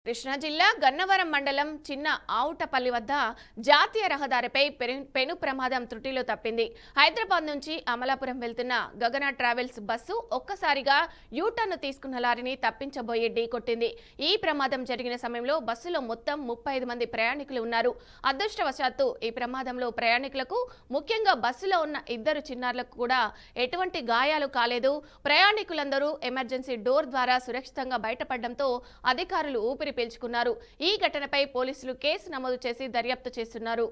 కృష్ణా జిల్లా గన్నవరం మండలం చిన్న ఆవుటపల్లి వద్ద జాతీయ రహదారిపై పెను ప్రమాదం త్రుటిలో తప్పింది. హైదరాబాద్ నుంచి అమలాపురం వెళ్తున్న గగన ట్రావెల్స్ బస్సు ఒక్కసారిగా యూటర్న్ తీసుకున్న లారీని తప్పించబోయి ఢీకొట్టింది. ఈ ప్రమాదం జరిగిన సమయంలో బస్సులో మొత్తం 35 మంది ప్రయాణికులు ఉన్నారు. అదృష్టవశాత్తు ఈ ప్రమాదంలో ప్రయాణికులకు, ముఖ్యంగా బస్సులో ఉన్న 2 చిన్నారులకు కూడా ఎటువంటి గాయాలు కాలేదు. ప్రయాణికులందరూ ఎమర్జెన్సీ డోర్ ద్వారా సురక్షితంగా బయటపడడంతో అధికారులు ఊపిరి పీల్చుకున్నారు. ఈ ఘటనపై పోలీసులు కేసు నమోదు చేసి దర్యాప్తు చేస్తున్నారు.